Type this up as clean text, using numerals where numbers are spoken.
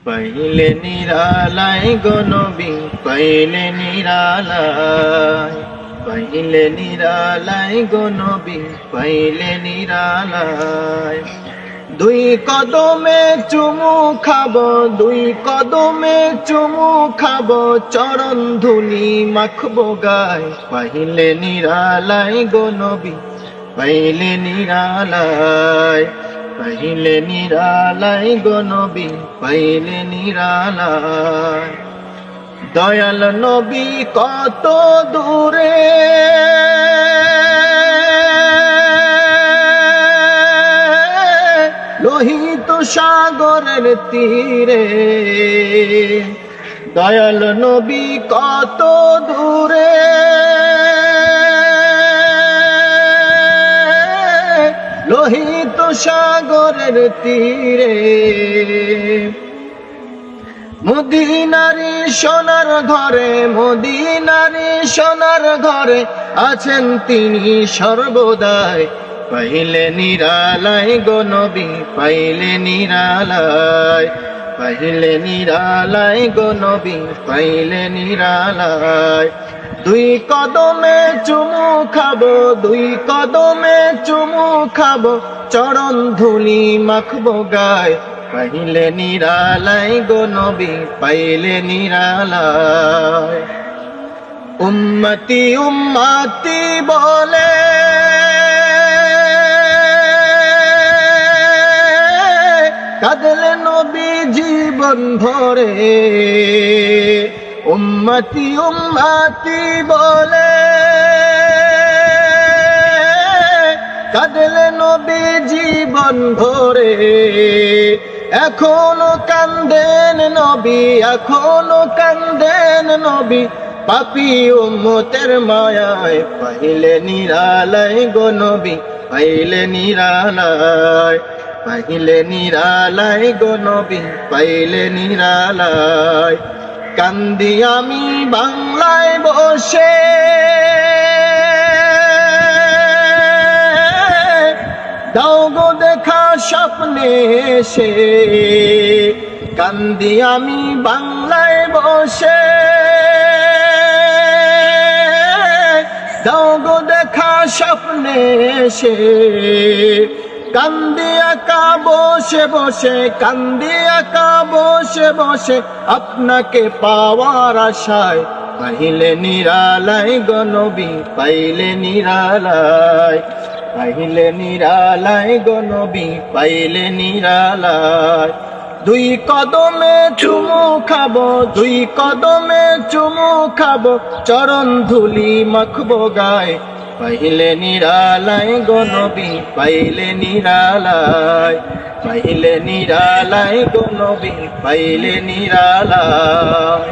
পাইলে নিরালায় গো নবী, পাইলে নিরালায়, পাইলে নিরালায় গো নবী, পাইলে নিরালায়। দুই কদমে চুমু খাবো, দুই কদমে চুমু খাবো, চরণ ধুলি মাখবো গায়। পাইলে নিরালায় গো নবী, পাইলে নিরালায়, পাইলে নিরালায় গো নবী, পাইলে নিরালায়। দয়াল নবী কত দূরে, লোহিত সাগরের তীরে। দয়াল নবী কত দূরে, লোহিত সাগরের তীরে। মদিনারি সোনার ঘরে, মদিনারি সোনার ঘরে আছেন তিনি সর্বদাই। পাইলে নিরালায় গো নবী, পাইলে নিরালায়, পাইলে নিরালায় গো নবী, পাইলে নিরালায়। দুই কদমে চুমু খাবো, দুই কদমে চুমু খাবো, চরণ ধুলি মাখবো গায়। পাইলে নিরালায় গো নবী, পাইলে নিরালায়। উম্মতি উম্মতি বলে কাঁদলে নবী জীবন ভরে। উম্মতি উম্মতি বলে কাঁদলে নবী জীবন ভরে। এখনো কান্দেন নবী, এখনো কান্দেন নবী, পাপী উম্মতের মায়ায়। পাইলে নিরালায় গো নবী, পাইলে নিরালায়, পাইলে নিরালায় গো নবী, পাইলে নিরালায়। কান্দি আমি বাংলায় বসে, দাও গো দেখা স্বপ্নে এসে। কান্দি আমি বাংলায় বসে, দাও গো দেখা স্বপ্নে এসে। কান্দি একা বসে বসে, কান্দি একা বসে বসে, আপনাকে পাওয়ার আশায়। পাইলে নিরালায় গো নবী, পাইলে নিরালায়, পাইলে নিরালায় গো নবী, পাইলে নিরালায়। দুই কদমে চুমু খাবো, দুই কদমে চুমু খাবো, চরণ ধুলি মাখবো গায়। পাইলে নিরালায় গো নবী, পাইলে নিরালায়, পাইলে নিরালায় গো নবী, পাইলে নিরালায়।